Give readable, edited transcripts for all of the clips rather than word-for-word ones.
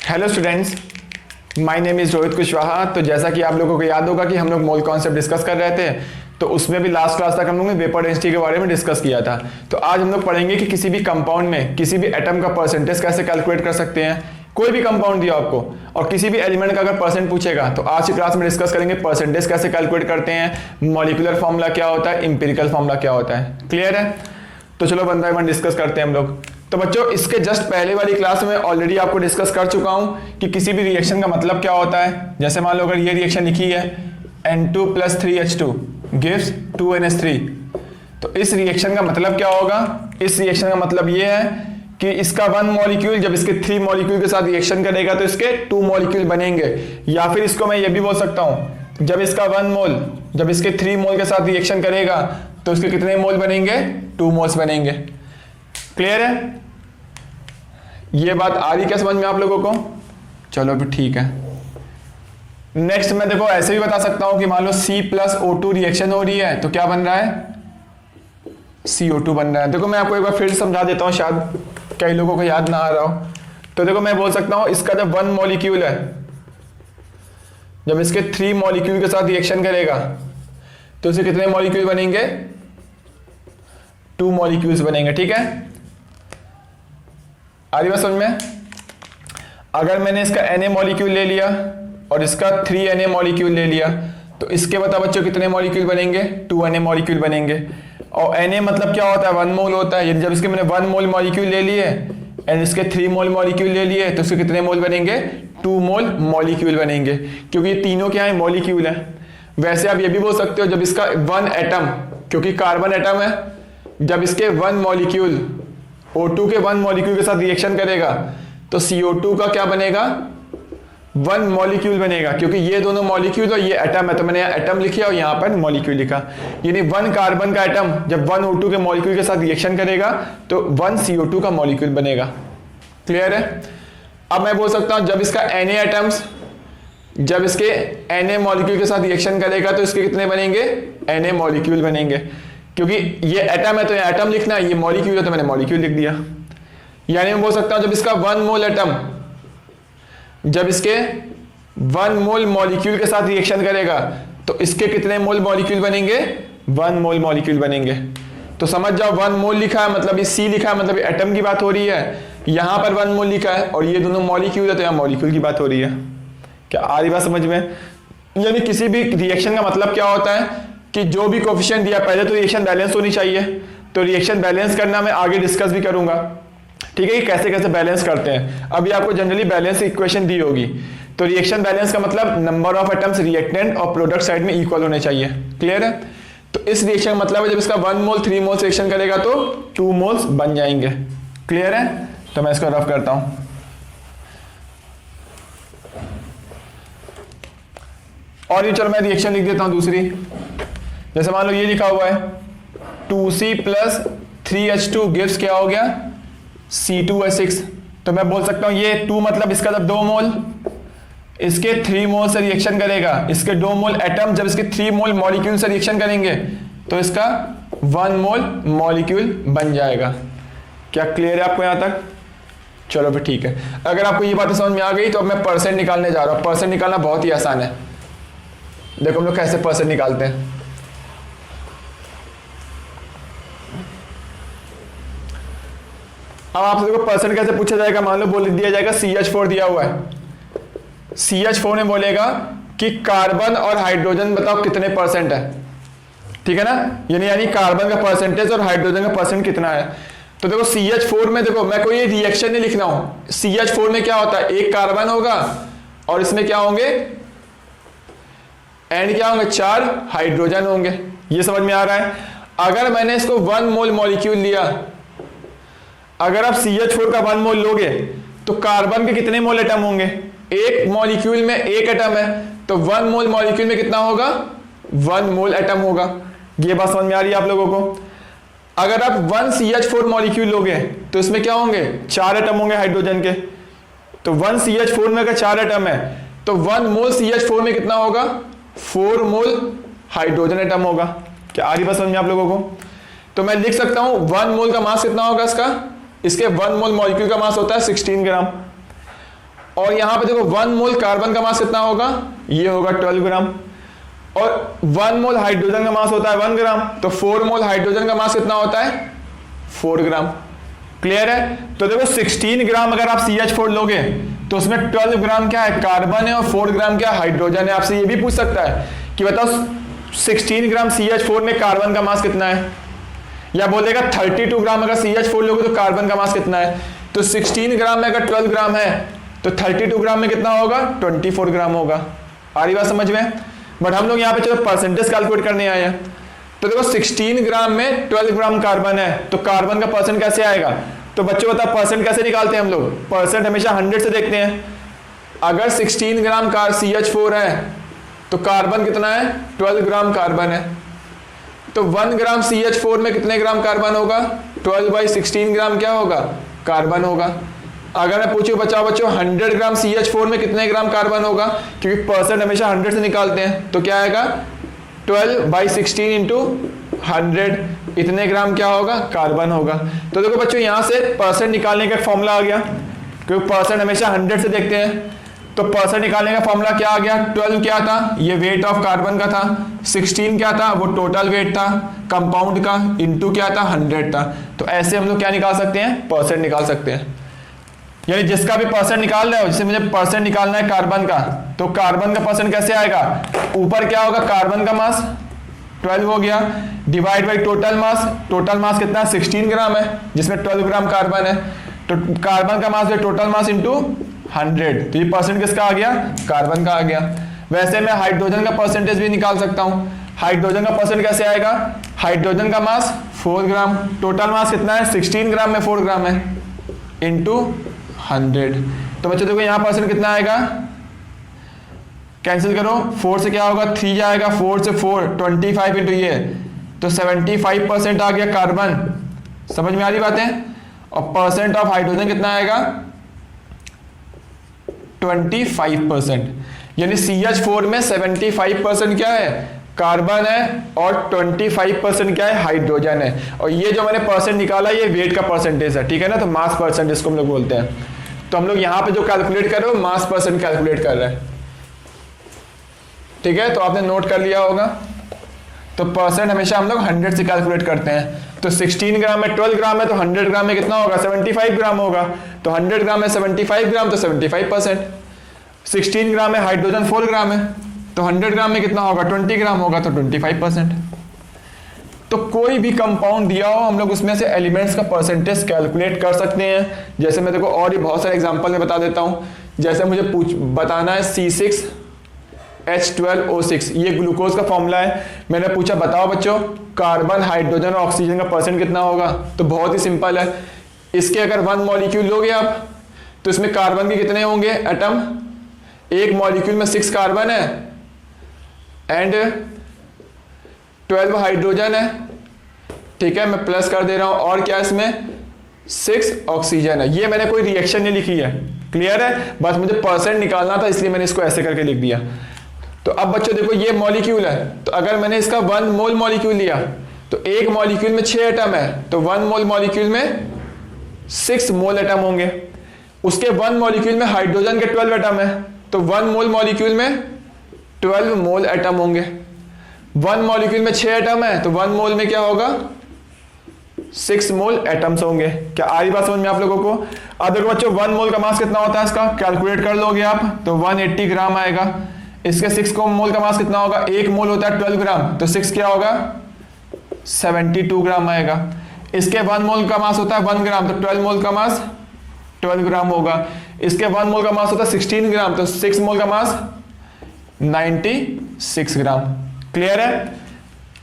Hello students, my name is Rohit Kushwaha. तो जैसा कि आप लोगों को याद होगा कि हम लोग मोल कॉन्सेप्ट डिस्कस कर रहे थे, तो उसमें भी लास्ट क्लास तक हम लोगों ने वेपर डेंसिटी के बारे में डिस्कस किया था। तो आज हम लोग पढ़ेंगे कि किसी भी कंपाउंड में किसी भी एटम का परसेंटेज कैसे कैलकुलेट कर सकते हैं। कोई भी कंपाउंड दिया आपको और किसी भी एलिमेंट का अगर परसेंट पूछेगा तो आज की क्लास में डिस्कस करेंगे परसेंटेज कैसे कैलकुलेट करते हैं, मॉलिक्यूलर फॉर्मूला क्या होता है, इंपेरिकल फॉर्मूला क्या होता है। क्लियर है? तो चलो बंदा वन डिस्कस करते हैं हम लोग। तो बच्चों, इसके जस्ट पहले वाली क्लास में ऑलरेडी आपको डिस्कस कर चुका हूं कि किसी भी रिएक्शन का मतलब क्या होता है। जैसे मान लो अगर ये रिएक्शन लिखी है N2 + 3H2 gives 2NH3, तो इस रिएक्शन का मतलब क्या होगा। इस रिएक्शन का मतलब ये है कि इसका 1 मॉलिक्यूल जब इसके 3 मॉलिक्यूल के साथ रिएक्शन करेगा तो इसके 2 मॉलिक्यूल बनेंगे। या फिर इसको मैं ये भी बोल सकता हूं, जब इसका 1 मोल जब इसके 3 मोल के साथ रिएक्शन करेगा तो इसके कितने मोल बनेंगे, 2 मोल्स बनेंगे। क्लियर है? ये बात आ रही क्या समझ में आप लोगों को? चलो भी ठीक है। नेक्स्ट मैं देखो ऐसे भी बता सकता हूं कि मान लो C + O2 रिएक्शन हो रही है तो क्या बन रहा है, CO2 बन रहा है। देखो मैं आपको एक बार फिर समझा देता हूं, शायद कई लोगों को याद ना आ रहा हो। तो देखो मैं बोल सकता हूं इसका जब 1 मॉलिक्यूल है, जब इसके 3 मॉलिक्यूल के साथ रिएक्शन करेगा तो इसे कितने मॉलिक्यूल बनेंगे, 2 मॉलिक्यूल्स बनेंगे। ठीक है, आ रही बात समझ में? अगर मैंने इसका Na मॉलिक्यूल ले लिया और इसका 3Na मॉलिक्यूल ले लिया तो इसके बता बच्चों कितने मॉलिक्यूल बनेंगे, 2Na मॉलिक्यूल बनेंगे। और Na मतलब क्या होता है, 1 मोल होता है। जब इसके मैंने 1 मोल मॉलिक्यूल ले लिए एंड इसके 3 मोल मॉलिक्यूल ले लिए तो इसके कितने मोल बनेंगे, 2 मोल मॉलिक्यूल बनेंगे, क्योंकि ये तीनों क्या है, मॉलिक्यूल है। वैसे आप ये भी बोल सकते हो जब इसका 1 एटम, क्योंकि कार्बन एटम है, जब इसके 1 मॉलिक्यूल O2 के 1 मॉलिक्यूल के साथ रिएक्शन करेगा तो CO2 का क्या बनेगा, 1 मॉलिक्यूल बनेगा, क्योंकि ये दोनों मॉलिक्यूल और ये एटम है। तो मैंने यहाँ एटम लिखा और यहाँ पर मॉलिक्यूल लिखा। यानी 1 कार्बन का एटम जब 1 O2 के मॉलिक्यूल के साथ रिएक्शन करेगा तो 1 CO2 का मॉलिक्यूल बनेगा। क्लियर है? अब मैं बोल सकता हूँ जब इसका Na एटम्स जब इसके Na मॉलिक्यूल के साथ रिएक्शन करेगा तो इसके कितने बनेंगे, Na मॉलिक्यूल बनेंगे। क्योंकि ये एटम है तो ये एटम लिखना है, ये मॉलिक्यूल है तो मैंने मॉलिक्यूल लिख दिया। यानी मैं बोल सकता हूं जब इसका 1 मोल एटम जब इसके 1 मोल मॉलिक्यूल के साथ रिएक्शन करेगा तो इसके कितने मोल मॉलिक्यूल बनेंगे, 1 मोल मॉलिक्यूल बनेंगे। तो समझ जाओ 1 मोल लिखा है मतलब ये C लिखा है मतलब ये एटम की बात हो रही है, यहां पर 1 मोल लिखा है और ये दोनों मॉलिक्यूल है तो यहां मॉलिक्यूल की बात हो रही है। क्या आ रही बात समझ में? यानी किसी भी रिएक्शन का मतलब क्या होता है कि जो भी कोफिशिएंट दिया, पहले तो रिएक्शन बैलेंस होनी चाहिए। तो रिएक्शन बैलेंस करना मैं आगे डिस्कस भी करूंगा। ठीक है, कि कैसे कैसे बैलेंस करते हैं। अभी आपको जनरली बैलेंस इक्वेशन दी होगी। तो रिएक्शन बैलेंस का मतलब नंबर ऑफ एटम्स रिएक्टेंट और प्रोडक्ट साइड में इक्वल होने चाहिए। क्लियर है? तो इस रिएक्शन का मतलब है जब इसका 1 मोल 3 मोल्स रिएक्शन करेगा तो 2 मोल्स बन जाएंगे। क्लियर है? तो मैं इसको रफ करता हूं। और ये चलो मैं रिएक्शन लिख देता हूं दूसरी। जैसे मान लो ये लिखा हुआ है 2C + 3H2 गिव्स क्या हो गया, C2H6। तो मैं बोल सकता हूं ये 2 मतलब इसका जब 2 मोल इसके 3 मोल से रिएक्शन करेगा, इसके 2 मोल एटम जब इसके 3 मोल मॉलिक्यूल से रिएक्शन करेंगे तो इसका 1 मोल मॉलिक्यूल बन जाएगा। क्या क्लियर है आपको यहां तक? चलो फिर ठीक है। अगर आपको ये बातें समझ में आ गई तो अब मैं परसेंट निकालने जा रहा हूं। परसेंट निकालना बहुत ही आसान है। देखो हम लोग कैसे परसेंट निकालते हैं। अब आपसे देखो परसेंट कैसे पूछा जाएगा। मान लो बोल दिया जाएगा CH4 दिया हुआ है। CH4 में बोलेगा कि कार्बन और हाइड्रोजन बताओ कितने परसेंट है। ठीक है ना? यानी कार्बन का परसेंटेज और हाइड्रोजन का परसेंट कितना है। तो देखो CH4 में देखो मैं कोई रिएक्शन नहीं लिखना हूं। CH4 में क्या होता है, एक कार्बन होगा और इसमें क्या होंगे, एंड क्या होंगे, 4 हाइड्रोजन होंगे। ये समझ में आ रहा है? अगर मैंने इसको 1 मोल मॉलिक्यूल लिया, अगर आप CH4 का 1 मोल लोगे तो कार्बन के कितने मोल एटम होंगे, एक मॉलिक्यूल में एक एटम है तो 1 मोल मॉलिक्यूल में कितना होगा, 1 मोल एटम होगा। ये बात समझ में आ रही है आप लोगों को? अगर आप 1 CH4 मॉलिक्यूल लोगे तो इसमें क्या होंगे, 4 एटम होंगे हाइड्रोजन के। तो 1 CH4 में अगर 4 एटम है तो 1 मोल CH4 में कितना होगा, 4 मोल हाइड्रोजन एटम होगा। क्या आ रही बात समझ में आप लोगों को? तो मैं लिख सकता हूं 1 मोल का मास कितना होगा इसका, इसके 1 मोल मॉलिक्यूल का मास होता है 16 ग्राम। और यहां पे देखो 1 मोल कार्बन का मास कितना होगा, ये होगा 12 ग्राम, और 1 मोल हाइड्रोजन का मास होता है 1 ग्राम, तो 4 मोल हाइड्रोजन का मास कितना होता है 4 ग्राम। क्लियर है? तो देखो 16 ग्राम अगर आप CH4 लोगे तो उसमें 12 ग्राम क्या है कार्बन है और 4 ग्राम क्या हाइड्रोजन है। आपसे ये भी पूछ सकता है कि बताओ 16 ग्राम CH4 में कार्बन का मास कितना है, या बोलेगा 32 ग्राम अगर CH4 लोगे तो कार्बन का मास कितना है। तो 16 ग्राम में अगर 12 ग्राम है तो 32 ग्राम में कितना होगा 24 ग्राम होगा। आ रही बात समझ में? बट हम लोग यहाँ पे चलो परसेंटेज कैलकुलेट करने आए हैं। तो देखो 16 ग्राम में 12 ग्राम कार्बन है, तो कार्बन का परसेंट कैसे आएगा। तो बच्चों बताओ परसेंट कैसे निकालते हैं हम लोग, परसेंट हमेशा 100 से देखते हैं। अगर 16 ग्राम CH4 है तो कार्बन कितना है 12 ग्राम कार्बन है, तो 1 ग्राम CH4 में कितने ग्राम कार्बन होगा 12/16 ग्राम क्या होगा कार्बन होगा। अगर मैं पूछूं बच्चों 100 ग्राम CH4 में कितने ग्राम कार्बन होगा, क्योंकि परसेंट हमेशा 100 से निकालते हैं, तो क्या आएगा 12/16 इंटू 100 इतने ग्राम क्या होगा कार्बन होगा। तो देखो बच्चों यहां से परसेंट निकालने का फॉर्मूला आ गया, क्योंकि परसेंट हमेशा 100 से देखते हैं। तो परसेंट निकालने का फॉर्मूला क्या आ गया, 12 क्या था ये वेट ऑफ कार्बन का था, 16 क्या था वो टोटल वेट था कंपाउंड का, इंटू क्या था 100 था। तो ऐसे हम लोग क्या निकाल सकते हैं परसेंट निकाल सकते हैं। यानी जिसका भी परसेंट निकाल रहे हो, जैसे मुझे परसेंट निकालना है कार्बन का, तो कार्बन का परसेंट कैसे आएगा, ऊपर क्या होगा कार्बन का मास 12 हो गया divide by total mass. Total mass कितना 16 ग्राम है जिसमें 12 ग्राम कार्बन है, तो कार्बन का मास टोटल मास इंटू 100। तो ये परसेंट किसका आ गया कार्बन का आ गया। वैसे मैं हाइड्रोजन का परसेंटेज भी निकाल सकता हूं। हाइड्रोजन का परसेंट कैसे आएगा, हाइड्रोजन का मास 4 ग्राम, टोटल मास कितना है 16 ग्राम में 4 ग्राम है इंटू 100। तो बच्चों देखो यहां परसेंट कितना आएगा, कैंसिल करो 4 से क्या होगा 3 जाएगा, 4 से 4 25 इंटू ये, तो 75% आ गया कार्बन। समझ में आ रही बातें। और परसेंट ऑफ हाइड्रोजन कितना आएगा 25%, यानी CH4 में 75% क्या है कार्बन है और 25% क्या है हाइड्रोजन है। और ये जो मैंने परसेंट निकाला ये वेट का परसेंटेज है, ठीक है ना, तो मास परसेंट जिसको हम लोग बोलते हैं। तो हम लोग यहां पे जो कैलकुलेट कर रहे हो मास परसेंट कैलकुलेट कर रहे हैं, ठीक है। तो आपने नोट कर लिया होगा। तो परसेंट हमेशा हम लोग 100 से कैलकुलेट करते हैं। तो 16 ग्राम में 12 ग्राम है तो 100 ग्राम में कितना होगा 75 ग्राम होगा, तो 100 ग्राम में 75 ग्राम तो 75%। 16 ग्राम में हाइड्रोजन 4 ग्राम है तो 100 ग्राम में कितना होगा 20 ग्राम होगा, तो 25%। तो कोई भी कंपाउंड दिया हो हम लोग उसमें से एलिमेंट्स का परसेंटेज कैलकुलेट कर सकते हैं। जैसे मैं देखो और भी बहुत सारे एग्जांपल में बता देता हूं। जैसे मुझे बताना है C6H12O6, ये ग्लूकोज का फॉर्मूला है। मैंने पूछा बताओ बच्चों कार्बन हाइड्रोजन और ऑक्सीजन का परसेंट कितना होगा, तो बहुत ही सिंपल है। इसके अगर 1 मॉलिक्यूल लोगे आप तो इसमें कार्बन के कितने होंगे एटम, एक मॉलिक्यूल में 6 कार्बन है एंड 12 हाइड्रोजन है, ठीक है, मैं प्लस कर दे रहा हूं, और क्या इसमें 6 ऑक्सीजन है। ये मैंने कोई रिएक्शन नहीं लिखी है, क्लियर है, बस मुझे परसेंट निकालना था इसलिए मैंने इसको ऐसे करके लिख दिया। तो अब बच्चों देखो ये मॉलिक्यूल है, तो अगर मैंने इसका 1 मोल मॉलिक्यूल लिया तो एक मॉलिक्यूल में 6 एटम है, तो 1 मोल मॉलिक्यूल में 6 मोल एटम होंगे। उसके 1 मॉलिक्यूल में हाइड्रोजन के 12 एटम है, तो 1 मोल मॉलिक्यूल में 12 मोल एटम होंगे। 1 मॉलिक्यूल में 6 एटम है तो 1 मोल में क्या होगा 6 मोल एटम्स होंगे। क्या आ रही बात समझ में आप लोगों को। अब देखो बच्चों 1 मोल का मास कितना होता है इसका कैलकुलेट कर लोगे आप, तो 180 ग्राम आएगा। इसके 6 को मोल का मास कितना होगा, 1 मोल होता है 12 ग्राम, तो 6 क्या होगा 72 ग्राम आएगा। इसके 1 मोल का मास होता है 1 ग्राम, तो 12 मोल का मास 12 ग्राम होगा। इसके 1 मोल का मास होता है 16 ग्राम, तो 6 मोल का मास 96 ग्राम। क्लियर है,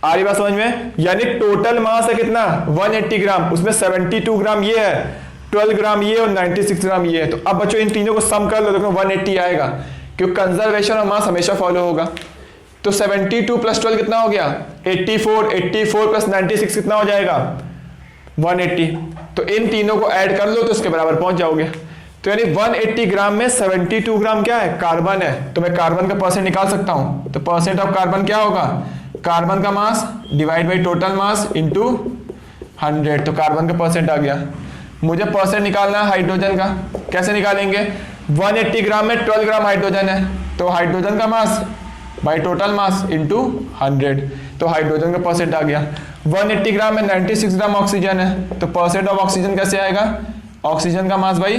आ रही बात समझ में। यानी टोटल मास है कितना 180 ग्राम, उसमें 72 ग्राम ये है, 12 ग्राम ये और 96 ग्राम ये है। तो अब बच्चों इन तीनों को सम कर लो, देखो 180 आएगा, क्योंकि कंजर्वेशन ऑफ मास हमेशा फॉलो होगा। तो 72 प्लस 12 कितना हो गया 84, 84 प्लस 96 कितना हो जाएगा 180। तो इन तीनों को ऐड कर लो तो इसके बराबर पहुंच जाओगे। तो यानी 180 ग्राम में 72 ग्राम क्या है कार्बन है, तो मैं कार्बन का परसेंट निकाल सकता हूं। तो परसेंट ऑफ कार्बन क्या होगा, कार्बन का mass divide by total mass into 100, तो कार्बन का परसेंट आ गया। मुझे परसेंट निकालना है हाइड्रोजन का, कैसे निकालेंगे 180 ग्राम में 12 ग्राम हाइड्रोजन है, तो हाइड्रोजन का mass by total mass into 100, तो हाइड्रोजन का परसेंट आ गया। 180 ग्राम में 96 ग्राम ऑक्सीजन है, तो परसेंट ऑफ ऑक्सीजन कैसे आएगा, ऑक्सीजन का mass by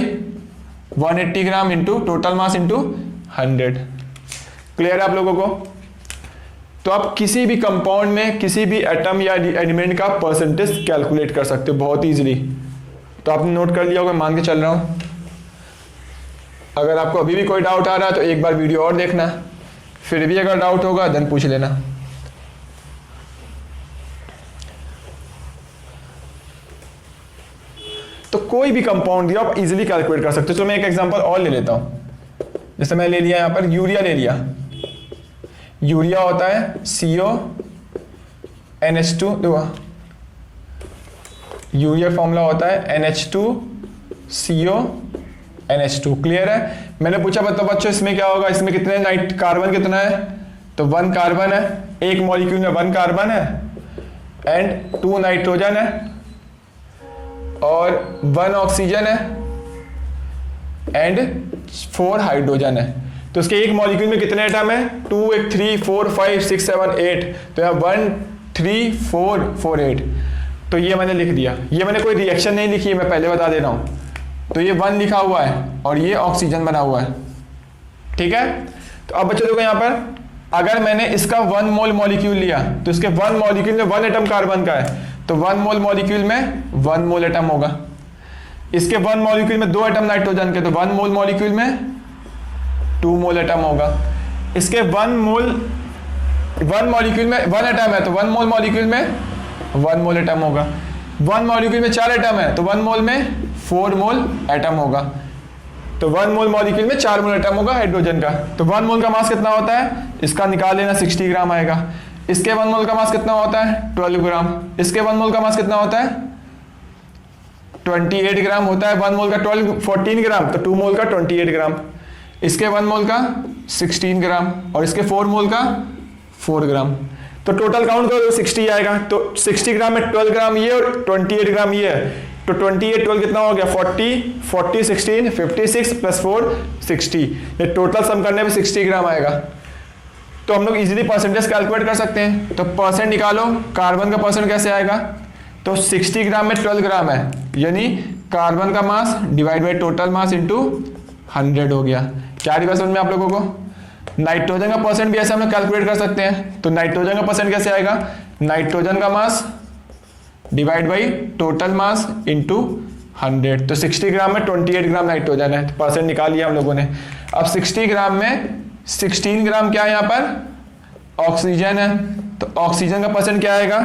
180 gram into total mass into 100। Clear है आप लोगों को? तो आप किसी भी कंपाउंड में किसी भी एटम या एलिमेंट का परसेंटेज कैलकुलेट कर सकते हो बहुत इजीली। तो आपने नोट कर लिया होगा, मान के चल रहा हूं। अगर आपको अभी भी कोई डाउट आ रहा है तो एक बार वीडियो और देखना, फिर भी अगर डाउट होगा देन पूछ लेना। तो कोई भी कंपाउंड दिया आप इजीली कैलकुलेट कर सकते हो। तो मैं एक एग्जांपल और ले लेता हूं, जैसे मैं ले लिया यहां पर यूरिया ले लिया। यूरिया होता है CO NH2, यूरिया फॉर्मूला होता है NH2CO NH2। क्लियर है? मैंने पूछा बताओ बच्चों इसमें क्या होगा, इसमें कितने नाइट कार्बन कितना है, तो 1 कार्बन है, एक मॉलिक्यूल में 1 कार्बन है एंड 2 नाइट्रोजन है और 1 ऑक्सीजन है एंड 4 हाइड्रोजन है। तो इसके एक मॉलिक्यूल में कितने एटम है, 2 1 3 4 5 6 7 8, तो यहाँ 1 3 4 4 8। तो ये मैंने लिख दिया, ये मैंने कोई रिएक्शन नहीं लिखी है, मैं पहले बता दे रहा हूँ। तो ये 1 लिखा हुआ है और ये ऑक्सीजन बना हुआ है, ठीक है। तो अब बच्चों देखो यहाँ पर अगर मैंने इसका 1 मोल मॉलिक्यूल लिया तो इसके 1 मॉलिक्यूल में 1 एटम कार्बन का है, तो 1 मोल मॉलिक्यूल में 1 मोल एटम होगा। इसके 1 मॉलिक्यूल में 2 एटम नाइट्रोजन के, तो 1 मोल मॉलिक्यूल में 2 मोल एटम होगा। इसके 1 मॉलिक्यूल में 1 एटम है, तो 1 मोल मॉलिक्यूल में 1 मोल एटम होगा। 1 मॉलिक्यूल में 4 एटम है, तो 1 मोल में 4 मोल एटम होगा। तो 1 मोल मॉलिक्यूल में 4 मोल एटम होगा हाइड्रोजन का। तो 1 मोल का मास कितना होता है, इसका निकाल लेना, 60 ग्राम आएगा। इसके 1 मोल का मास कितना होता है, 12 ग्राम। इसके 1 मोल का मास कितना होता है, 28 ग्राम होता है। 1 मोल का 14 ग्राम, तो 2 मोल का 28 ग्राम। इसके 1 मोल का 16 ग्राम और इसके 4 मोल का 4 ग्राम। तो टोटल काउंट करो 60 आएगा। तो 60 ग्राम में 12 ग्राम ये और 28 ग्राम ये है, तो 28 12 कितना हो गया, 40 40 16 56 प्लस 4 60। ये टोटल सम करने में 60 ग्राम आएगा। तो हम लोग इजीली परसेंटेज कैलकुलेट कर सकते हैं। तो परसेंट निकालो, कार्बन का परसेंट कैसे आएगा, तो 60 ग्राम में 12 ग्राम है, यानी कार्बन का mass divide by total mass into 100 हो गया। क्या रिवर्स समझ में आप लोगों को? नाइट्रोजन का परसेंट भी ऐसे हम लोग कैलकुलेट कर सकते हैं। तो नाइट्रोजन का परसेंट कैसे आएगा, नाइट्रोजन का mass divide by total mass into 100। तो 60 ग्राम में 28 ग्राम नाइट्रोजन है, तो परसेंट निकाल लिया हम लोगों ने। अब 60 ग्राम में 16 ग्राम क्या है, यहाँ पर ऑक्सीजन है, तो ऑक्सीजन का परसेंट क्या आएगा,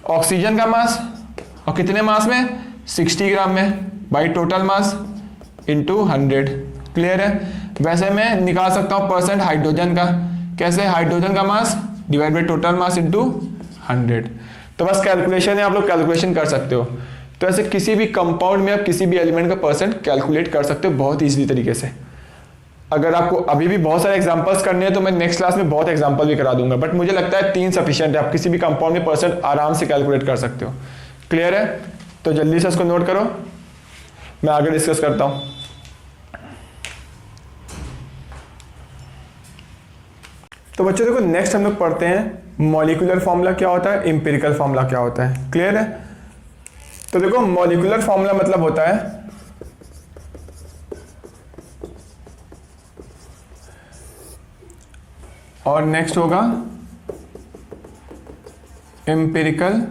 ऑक्सीजन का मास और कितने मास में, 60 ग्राम में by total mass into 100। Clear है? वैसे मैं निकाल सकता हूँ परसेंट हाइड्रोजन का, कैसे, हाइड्रोजन का mass divide by total mass into 100। तो बस कैलकुलेशन है, आप लोग कैलकुलेशन कर सकते हो। तो ऐसे किसी भी कंपाउंड में आप किसी भी एलिमेंट का परसेंट कैलकुलेट कर सकते हो बहुत ईजिली तरीके से। अगर आपको अभी भी बहुत सारे एग्जांपल्स करने हैं तो मैं नेक्स्ट क्लास में बहुत एग्जांपल भी करा दूंगा, बट मुझे लगता है 3 सफिशिएंट है, आप किसी भी कंपाउंड में परसेंट आराम से कैलकुलेट कर सकते हो। क्लियर है? तो जल्दी से इसको नोट करो, मैं आगे डिस्कस करता हूं। तो बच्चों देखो नेक्स्ट हम लोग पढ़ते हैं मॉलिक्यूलर फॉर्मूला क्या होता है, एम्पिरिकल फॉर्मूला क्या होता है। क्लियर है? तो देखो मॉलिक्यूलर फॉर्मूला मतलब होता है और नेक्स्ट होगा एम्पिरिकल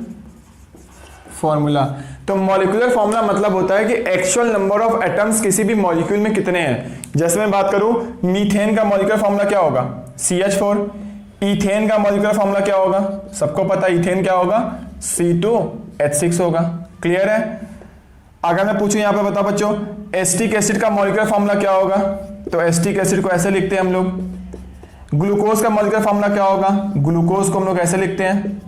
फॉर्मूला। तो मॉलिक्यूलर फॉर्मूला मतलब होता है कि एक्चुअल नंबर ऑफ एटम्स किसी भी मॉलिक्यूल में कितने हैं। जैसे मैं बात करूं मीथेन का मॉलिक्यूलर फॉर्मूला क्या होगा, CH4। ईथेन का मॉलिक्यूलर फॉर्मूला क्या होगा, सबको पता है ईथेन क्या होगा, C2H6 होगा। क्लियर है? अगर मैं पूछूं यहां पे बताओ बच्चों एसिटिक एसिड का मॉलिक्यूलर फॉर्मूला क्या होगा, तो एसिटिक एसिड को ऐसे लिखते हैं हम लोग। ग्लूकोज का मॉलिक्यूलर फॉर्मूला क्या होगा, ग्लूकोज को हम लोग ऐसे लिखते हैं।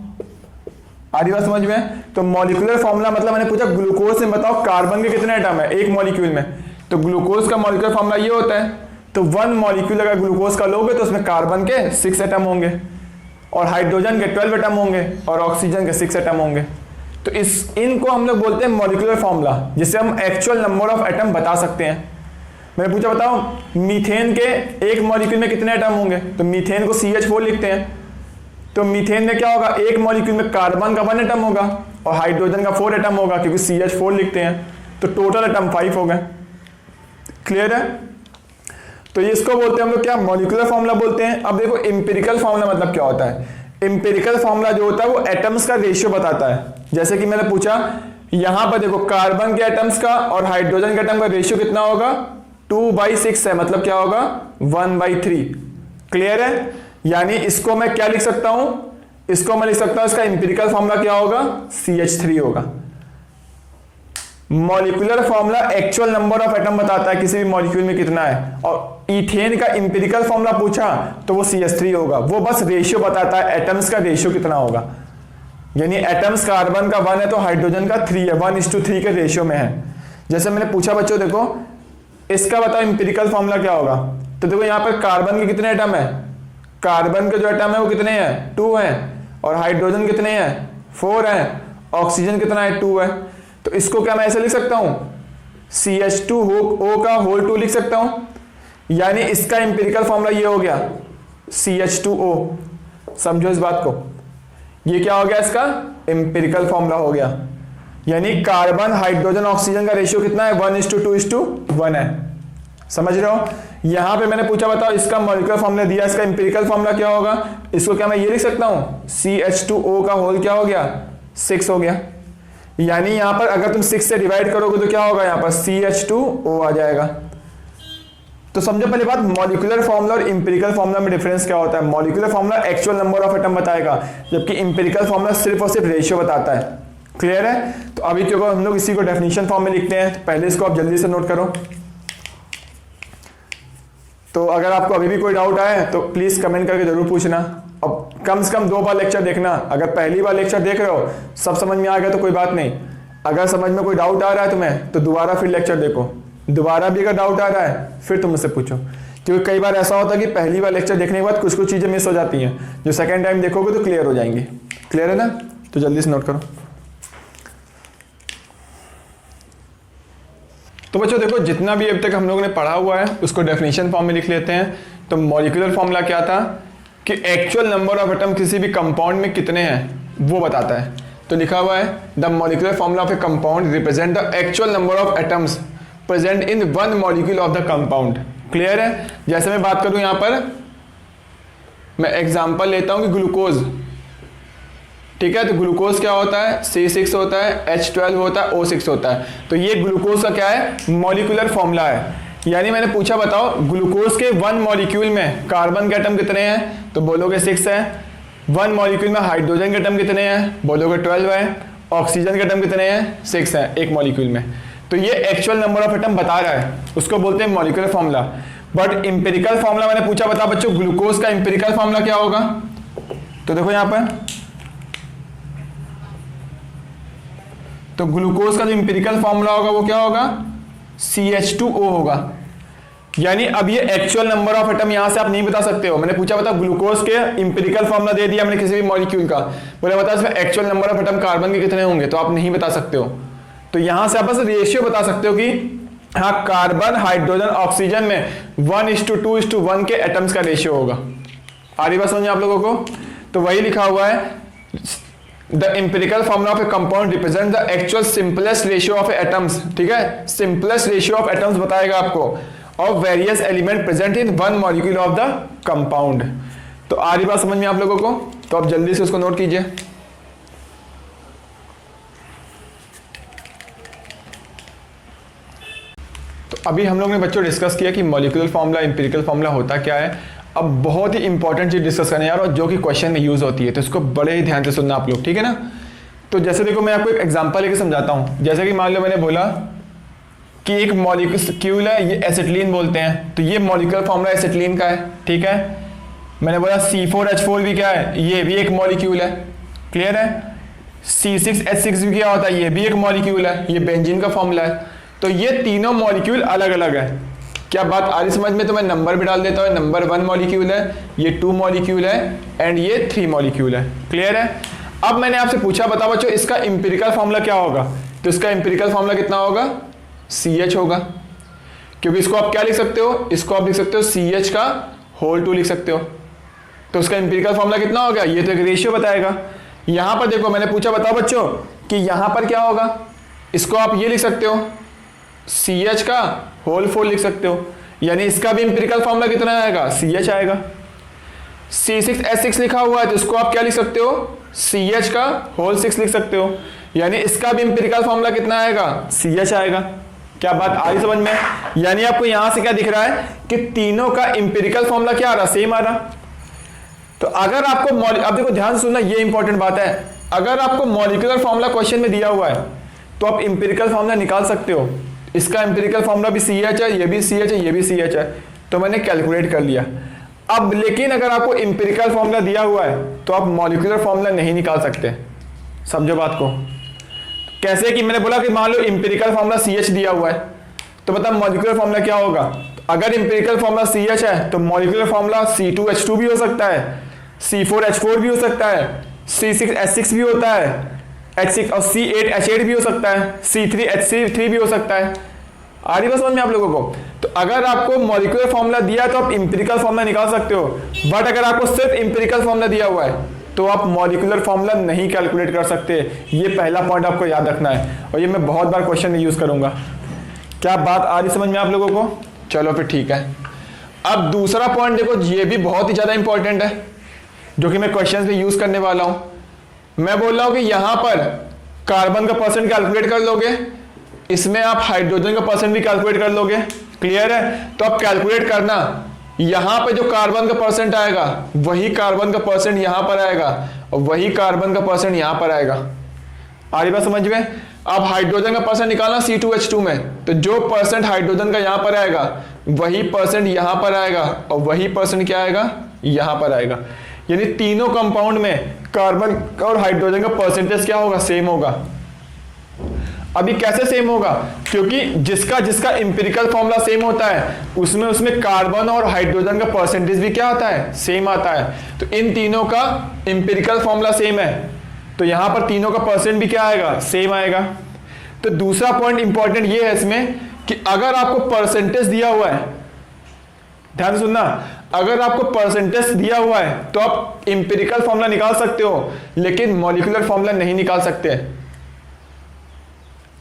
आ रही बात समझ में? तो मॉलिक्यूलर फॉर्मूला मतलब मैंने पूछा ग्लूकोज में बताओ कार्बन के कितने एटम है एक मॉलिक्यूल में, तो ग्लूकोज का मॉलिक्यूलर फॉर्मूला ये होता है। तो 1 मॉलिक्यूल अगर ग्लूकोज का लोगे तो उसमें कार्बन के 6 एटम होंगे और हाइड्रोजन के 12 एटम होंगे और ऑक्सीजन के 6 एटम होंगे। तो इनको हम लोग बोलते हैं मॉलिक्यूलर फॉर्मूला, जिससे हम एक्चुअल नंबर ऑफ एटम बता सकते हैं। मैंने पूछा बताओ मीथेन के एक मॉलिक्यूल में कितने एटम होंगे, तो मीथेन को CH4 लिखते हैं, तो मीथेन में क्या होगा, एक मॉलिक्यूल में कार्बन का 1 एटम होगा और हाइड्रोजन का 4 एटम होगा, क्योंकि CH4 लिखते हैं, तो टोटल एटम 5 हो गए। क्लियर है? तो ये इसको बोलते हैं हम लोग क्या, मॉलिक्यूलर फॉर्मूला बोलते हैं। अब देखो इंपेरिकल फॉर्मूला मतलब क्या होता है। इंपेरिकल फॉर्मूला जो होता है वो एटम्स का रेशियो बताता है। जैसे कि मैंने पूछा यहां पर देखो कार्बन के एटम्स का और हाइड्रोजन के एटम का रेशियो कितना होगा, 2/6 है, मतलब क्या होगा 1/3। क्लियर है? यानी इसको मैं क्या लिख सकता हूं, इसको मैं लिख सकता हूं, इसका इंपेरिकल फॉर्मूला क्या होगा, CH3 होगा। Molecular formula actual number of atom बताता है किसी भी मॉलिक्यूल में कितना है, और इथेन का इंपेरिकल फॉर्मूला पूछा तो वो CH3 होगा, वो बस रेशियो बताता है एटम्स का रेशियो कितना होगा। यानी एटम्स कार्बन का 1 है तो हाइड्रोजन का 3 है, 1:3 के रेशियो में है। जैसे मैंने पूछा बच्चों देखो इसका बताओ इंपेरिकल फॉर्मूला क्या होगा, तो देखो यहां पर कार्बन के कितने एटम है, कार्बन के जो एटम है वो कितने हैं, 2 हैं, और हाइड्रोजन कितने हैं, 4 हैं, ऑक्सीजन कितना है, 2 है। तो इसको क्या मैं ऐसे लिख सकता हूं, CH2O का होल 2 लिख सकता हूं। यानी इसका इंपेरिकल फॉर्मूला ये हो गया CH2O। समझो इस बात को, ये क्या हो गया, इसका इंपेरिकल फॉर्मूला हो गया। यानी कार्बन हाइड्रोजन ऑक्सीजन का रेशियो कितना है, 1:2:1 है। समझ रहे हो? यहां पे मैंने पूछा बताओ इसका मॉलिक्यूलर फॉर्मूला दिया, इसका इंपेरिकल फॉर्मूला क्या होगा, इसको क्या मैं ये लिख सकता हूं, CH2O का होल क्या हो गया, 6 हो गया। यानी यहां पर अगर तुम 6 से डिवाइड करोगे तो क्या होगा, यहां पर CH2O आ जाएगा। तो समझो पहले बात, मॉलिक्यूलर फॉर्मूला और इंपेरिकल फॉर्मूला में डिफरेंस क्या होता है। Molecular formula actual number of atom बताएगा, जबकि इंपेरिकल फॉर्मूला सिर्फ और सिर्फ रेशियो बताता है। क्लियर है? तो अभी क्योंकि हम लोग इसी को डेफिनेशन फॉर्म में लिखते हैं, तो पहले इसको आप जल्दी से नोट करो। तो अगर आपको अभी भी कोई डाउट आए तो प्लीज कमेंट करके जरूर पूछना। अब कम से कम 2 बार लेक्चर देखना। अगर पहली बार लेक्चर देख रहे हो सब समझ में आ गया तो कोई बात नहीं, अगर समझ में कोई डाउट आ रहा है तुम्हें तो दोबारा फिर लेक्चर देखो, दोबारा भी अगर डाउट आ रहा है फिर तुम मुझसे पूछो। क्योंकि कई बार ऐसा होता है कि पहली बार लेक्चर देखने के बाद कुछ कुछ चीजें मिस हो जाती हैं, जो सेकंड टाइम देखोगे तो क्लियर हो जाएंगी। क्लियर है ना? तो जल्दी से नोट करो। तो बच्चों देखो जितना भी अब तक हम लोगों ने पढ़ा हुआ है उसको डेफिनेशन फॉर्म में लिख लेते हैं। तो मॉलिक्यूलर फॉर्मूला क्या था कि एक्चुअल नंबर ऑफ एटम किसी भी कंपाउंड में कितने हैं वो बताता है। तो लिखा हुआ है the molecular formula of A compound represent the actual number of atoms present in one molecule of the compound. Clear है? जैसे मैं बात करूं यहां पर, मैं एग्जांपल लेता हूं कि ग्लूकोज, ठीक है, तो ग्लूकोज क्या होता है, C6 होता है, H12 होता है, O6 होता है। तो ये ग्लूकोज का क्या है, मॉलिक्यूलर फॉर्मूला है। यानी मैंने पूछा बताओ ग्लूकोज के 1 मॉलिक्यूल में कार्बन के एटम कितने हैं, तो बोलोगे 6 है। 1 मॉलिक्यूल में हाइड्रोजन के एटम कितने हैं, बोलोगे 12 है। ऑक्सीजन के एटम कितने हैं, 6 है एक मॉलिक्यूल में। तो ये एक्चुअल नंबर ऑफ एटम बता रहा है, उसको बोलते हैं molecular formula. But empirical formula मैंने पूछा बता बच्चों ग्लूकोज का इंपेरिकल फॉर्मूला क्या होगा, तो देखो यहां पर, तो ग्लूकोज का जो इंपेरिकल फॉर्मूला होगा वो क्या होगा, CH2O होगा। यानी अब ये एक्चुअल नंबर ऑफ एटम यहां से आप नहीं बता सकते हो। मैंने पूछा बता ग्लूकोज के इंपेरिकल फॉर्मूला दे दिया मैंने किसी भी मॉलिक्यूल का, बोले बता इसमें actual number of atom carbon के कितने होंगे, तो आप नहीं बता सकते हो। तो यहां से आप बस रेशियो बता सकते हो कि हाँ कार्बन हाइड्रोजन ऑक्सीजन में 1:2:1 के एटम्स का रेशियो होगा। आ रही बात समझे आप लोगों को? तो वही लिखा हुआ है the empirical formula of A compound represent the actual simplest ratio of atoms. ठीक है, सिंपलेस्ट रेशियो ऑफ एटम्स बताएगा आपको of various element present in one molecule of the compound. तो आ रही बात समझ में आप लोगों को? तो आप जल्दी से उसको नोट कीजिए। तो अभी हम लोग ने बच्चों डिस्कस किया कि मॉलिक्यूलर फॉर्मूला इंपेरिकल फॉर्मूला होता क्या है। अब बहुत ही इंपॉर्टेंट चीज डिस्कस करने यार, और जो कि क्वेश्चन में यूज होती है, तो इसको बड़े ही ध्यान से सुनना आप लोग, ठीक है ना। तो जैसे देखो मैं आपको एक एग्जांपल लेके समझाता हूं। जैसे कि मान लो मैंने बोला कि एक मॉलिक्यूल है, ये एसिटिलीन बोलते हैं, तो ये मॉलिक्यूलर फॉर्मूला एसिटिलीन का है। ठीक है, मैंने बोला C4H4 भी क्या है, ये भी एक मॉलिक्यूल है। क्लियर है? C6H6 भी क्या होता है, ये भी एक मॉलिक्यूल है, ये बेंजीन का फॉर्मूला है। तो ये तीनों मॉलिक्यूल अलग अलग है। क्या बात आ रही समझ में? तो मैं नंबर भी डाल देता हूँ, नंबर 1 मॉलिक्यूल है, ये 2 मॉलिक्यूल है एंड ये 3 मॉलिक्यूल है। क्लियर है? अब मैंने आपसे पूछा बता बच्चों इसका इंपेरिकल फॉर्मूला क्या होगा, तो इसका इंपेरिकल फॉर्मूला कितना होगा, CH होगा। क्योंकि इसको आप क्या लिख सकते हो, इसको आप लिख सकते हो CH का होल 2 लिख सकते हो। तो उसका इंपीरिकल फॉर्मूला कितना हो गया, ये तो एक रेशियो बताएगा। यहां पर देखो मैंने पूछा बताओ बच्चों कि यहां पर क्या होगा, इसको आप ये लिख सकते हो CH का होल 4 लिख सकते हो, यानी इसका भी इंपीरिकल फॉर्मूला कितना आएगा, CH आएगा। C6H6 लिखा हुआ है तो इसको आप क्या लिख सकते हो, CH का होल 6 लिख सकते हो, यानी इसका भी इंपीरिकल फॉर्मूला कितना आएगा, CH आएगा। क्या बात आ रही समझ में? यानी आपको यहां से क्या दिख रहा है कि तीनों का इंपीरिकल फॉर्मूला क्या आ रहा, सेम आ रहा। तो अगर आपको अब देखो ध्यान से सुनना, ये इंपॉर्टेंट बात है, अगर आपको मॉलिक्यूलर फॉर्मूला क्वेश्चन में दिया हुआ है तो आप इंपीरिकल फॉर्मूला निकाल सकते हो। इसका इंपीरिकल फॉर्मूला भी CH है, ये भी CH है, ये भी CH है, तो मैंने कैलकुलेट कर लिया। अब लेकिन अगर आपको इंपीरिकल फॉर्मूला दिया हुआ है तो आप मॉलिक्यूलर फॉर्मूला नहीं निकाल सकते। समझो बात को। कैसे कि मैंने बोला कि मान लो इंपीरिकल फॉर्मूला CH दिया हुआ है तो मतलब मॉलिक्यूलर फॉर्मूला क्या होगा, अगर इंपीरिकल फॉर्मूला CH है तो मॉलिक्यूलर फॉर्मूला C2H2 भी हो सकता है, C4H4 भी हो सकता है, C6H6 भी होता है, H6 और C8H8 भी हो सकता है, C3H3 भी हो सकता है। आ रही बात समझ में आप लोगों को? तो अगर आपको मॉलिक्यूलर फॉर्मूला दिया है तो आप इंपीरिकल फॉर्मूला निकाल सकते हो, बट अगर आपको सिर्फ इंपीरिकल फॉर्मूला दिया हुआ है तो आप मॉलिक्यूलर फॉर्मूला नहीं कैलकुलेट कर सकते। ये पहला पॉइंट आपको याद रखना है और ये मैं बहुत बार क्वेश्चन में यूज करूंगा। क्या बात आ रही समझ में आप लोगों को? चलो फिर ठीक है। अब दूसरा पॉइंट देखो, ये भी बहुत ही ज्यादा इंपॉर्टेंट है जो कि मैं क्वेश्चन में यूज करने वाला हूं। मैं बोल रहा हूं कि यहां पर कार्बन का परसेंट कैलकुलेट कर लोगे, इसमें आप हाइड्रोजन का परसेंट भी कैलकुलेट कर लोगे। क्लियर है? तो आप कैलकुलेट करना, यहां पे जो कार्बन का परसेंट आएगा वही कार्बन का परसेंट यहां पर आएगा और वही कार्बन का परसेंट यहां पर आएगा। आ रही बात समझ में? अब हाइड्रोजन का परसेंट निकालना C2H2 में, तो जो परसेंट हाइड्रोजन का यहां पर आएगा वही परसेंट यहां पर आएगा और वही परसेंट क्या आएगा, यहां पर आएगा। यानी तीनों कंपाउंड में कार्बन और हाइड्रोजन का परसेंटेज क्या होगा, सेम होगा। अभी कैसे सेम होगा, क्योंकि जिसका जिसका इंपीरिकल फॉर्मूला सेम होता है उसमें कार्बन और हाइड्रोजन का परसेंटेज भी क्या आता है, सेम आता है। तो इन तीनों का इंपीरिकल फॉर्मूला सेम है तो यहां पर तीनों का परसेंट भी क्या आएगा, सेम आएगा। तो दूसरा पॉइंट इंपॉर्टेंट ये है इसमें कि अगर आपको परसेंटेज दिया हुआ है, ध्यान से सुनना, अगर आपको परसेंटेज दिया हुआ है तो आप इंपीरिकल फॉर्मूला निकाल सकते हो लेकिन मॉलिक्यूलर फॉर्मूला नहीं निकाल सकते।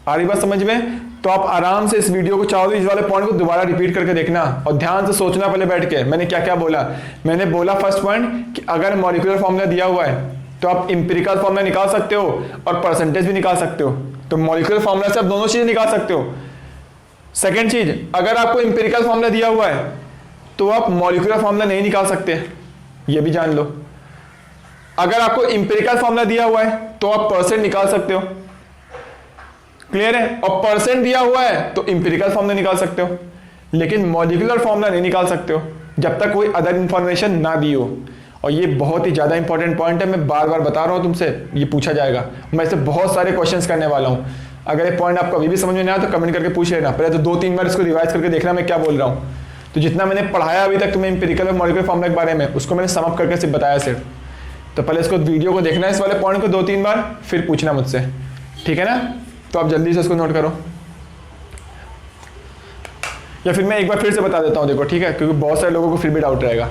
आ रही बात समझ में? तो आप आराम से इस वीडियो को चाहो तो इस वाले पॉइंट को दोबारा रिपीट करके देखना और ध्यान से सोचना पहले बैठ के मैंने क्या क्या बोला। मैंने बोला फर्स्ट पॉइंट कि अगर मॉलिक्यूलर फॉर्मूला दिया हुआ है तो आप इंपीरिकल फॉर्मूला निकाल सकते हो और परसेंटेज भी निकाल सकते हो। तो मॉलिक्यूलर फॉर्मूला से आप दोनों चीजें निकाल सकते हो। सेकेंड चीज, अगर आपको इंपीरिकल फॉर्मूला दिया हुआ है तो आप मॉलिक्यूलर फॉर्मूला नहीं निकाल सकते, ये भी जान लो। अगर आपको इंपीरिकल फॉर्मूला दिया हुआ है तो आप परसेंट निकाल सकते हो। क्लियर है? और परसेंट दिया हुआ है तो इंपीरिकल फॉर्मूला निकाल सकते हो लेकिन मॉलिक्यूलर फॉर्मूला नहीं निकाल सकते हो जब तक कोई अदर इंफॉर्मेशन ना दी हो। और ये बहुत ही ज्यादा इंपॉर्टेंट पॉइंट है, मैं बार बार बता रहा हूं तुमसे, ये पूछा जाएगा। मैं इसे बहुत सारे क्वेश्चंस करने वाला हूं। अगर ये पॉइंट आपको अभी भी समझ में नहीं आया तो कमेंट करके पूछ लेना, पहले तो 2-3 बार इसको रिवाइज करके देखना मैं क्या बोल रहा हूँ। तो जितना मैंने पढ़ाया अभी तक तुम्हें इंपीरिकल और मॉलिक्यूलर फॉर्मूला के बारे में, उसको मैंने सम अप करके सिर्फ बताया सिर्फ। तो पहले इसको वीडियो को देखना है, इस वाले पॉइंट को 2-3 बार, फिर पूछना मुझसे, ठीक है ना? तो आप जल्दी से इसको नोट करो या फिर मैं एक बार फिर से बता देता हूं, देखो ठीक है, क्योंकि बहुत सारे लोगों को फिर भी डाउट रहेगा।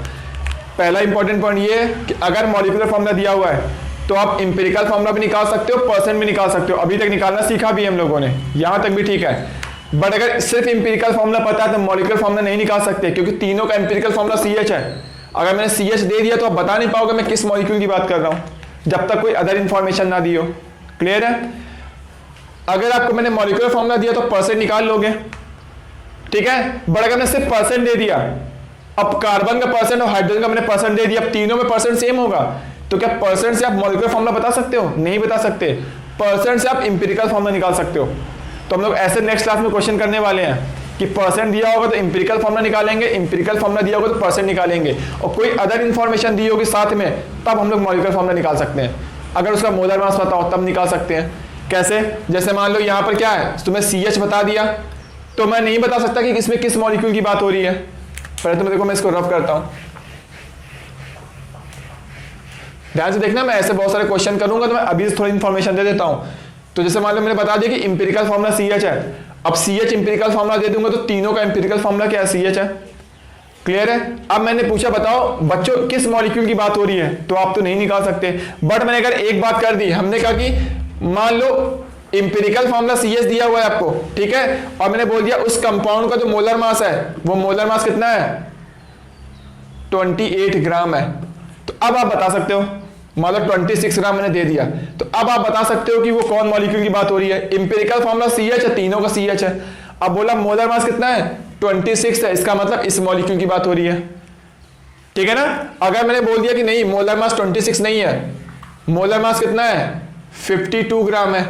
पहला इंपॉर्टेंट पॉइंट ये है कि अगर मॉलिक्यूलर फॉर्मूला दिया हुआ है तो आप इंपीरिकल फॉर्मूला भी निकाल सकते हो, परसेंट भी निकाल सकते हो। अभी तक निकालना सीखा भी हम लोगों ने, यहां तक भी ठीक है। बट अगर सिर्फ इंपीरिकल फॉर्मूला पता है तो मॉलिक्यूलर फॉर्मूला नहीं निकाल सकते, क्योंकि तीनों का इंपीरिकल फॉर्मूला CH है। अगर मैंने CH दे दिया तो आप बता नहीं पाओगे मैं किस मॉलिक्यूल की बात कर रहा हूं जब तक कोई अदर इंफॉर्मेशन ना दी हो। क्लियर है? अगर आपको मैंने मॉलिक्यूलर फॉर्मूला दिया तो परसेंट निकाल लोगे, ठीक है। बट अगर मैंने सिर्फ परसेंट दे दिया, अब कार्बन का परसेंट और हाइड्रोजन का मैंने परसेंट दे दिया, अब तीनों में परसेंट सेम होगा, तो क्या परसेंट से आप मॉलिक्यूलर फॉर्मूला बता सकते हो? नहीं बता सकते। परसेंट से आप इंपीरिकल फॉर्मूला निकाल सकते हो। तो हम लोग ऐसे नेक्स्ट क्लास में क्वेश्चन करने वाले हैं कि परसेंट दिया होगा तो इंपीरिकल फॉर्मूला निकालेंगे, इंपीरिकल फॉर्मूला दिया होगा तो परसेंट निकालेंगे, और कोई अदर इंफॉर्मेशन दी होगी साथ में तब हम लोग मॉलिक्यूलर फॉर्मूला निकाल सकते हैं। अगर उसका मोलर मास पता हो तब निकाल सकते हैं। कैसे? जैसे मान लो यहाँ पर क्या है, तुम्हें CH बता दिया तो मैं नहीं बता सकता कि इसमें किस मॉलिक्यूल की बात हो रही है। पहले तो देखो मैं इसको रफ करता हूं, ध्यान से देखना। मैं ऐसे बहुत सारे क्वेश्चन करूंगा तो मैं अभी थोड़ी इंफॉर्मेशन दे देता हूं। तो जैसे मान लो मैंने बता दिया कि इंपीरिकल फॉर्मूला CH है। अब CH इंपेरिकल फॉर्मूला दे दूंगा तो तीनों का इंपेरिकल फॉर्मूला क्या है, CH है। क्लियर है। अब मैंने पूछा बताओ बच्चों किस मॉलिक्यूल की बात हो रही है, तो आप तो नहीं निकाल सकते, बट मैंने अगर एक बात कर दी, हमने कहा कि मान लो इंपेरिकल फॉर्मूला CH दिया हुआ है आपको, ठीक है, और मैंने बोल दिया उस कंपाउंड का जो मोलर मास है वो मोलर मास कितना है, 28 ग्राम है। तो अब आप बता सकते हो, मतलब 26 ग्राम मैंने दे दिया, तो अब आप बता सकते हो कि वो कौन मॉलिक्यूल की बात हो रही है। इंपेरिकल फॉर्मूला CH है, तीनों का CH है। अब बोला मोलर मास कितना है, 26 है, इसका मतलब इस मॉलिक्यूल की बात हो रही है, ठीक है ना। अगर मैंने बोल दिया कि नहीं मोलर मास 26 नहीं है, मोलर मास कितना है 52 ग्राम है,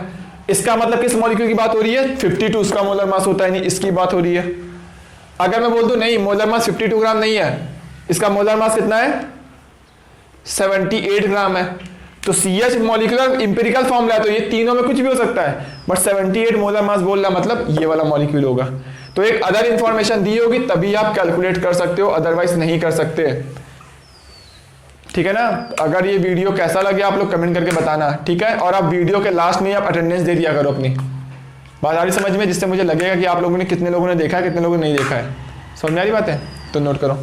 इसका मतलब किस मॉलिक्यूल की बात हो रही है, 52 उसका मोलर मास होता है, नहीं इसकी बात हो रही है। अगर मैं बोल दूं नहीं मोलर मास 52 ग्राम नहीं है, इसका मोलर मास कितना है 78 ग्राम है, तो CH मॉलिक्यूलर इंपेरिकल फॉर्मूला है, तो ये तीनों में कुछ भी हो सकता है, बट 78 मोलर मास बोल रहा मतलब ये वाला मॉलिक्यूल होगा। तो एक अदर इंफॉर्मेशन दी होगी तभी आप कैलकुलेट कर सकते हो, अदरवाइज नहीं कर सकते, ठीक है ना। अगर ये वीडियो कैसा लगे आप लोग कमेंट करके बताना, ठीक है। और आप वीडियो के लास्ट में आप अटेंडेंस दे दिया करो अपनी, बात आ रही समझ में, जिससे मुझे लगेगा कि आप लोगों ने कितने लोगों ने देखा है कितने लोगों ने नहीं देखा है। समझ में आ रही बात है, तो नोट करो।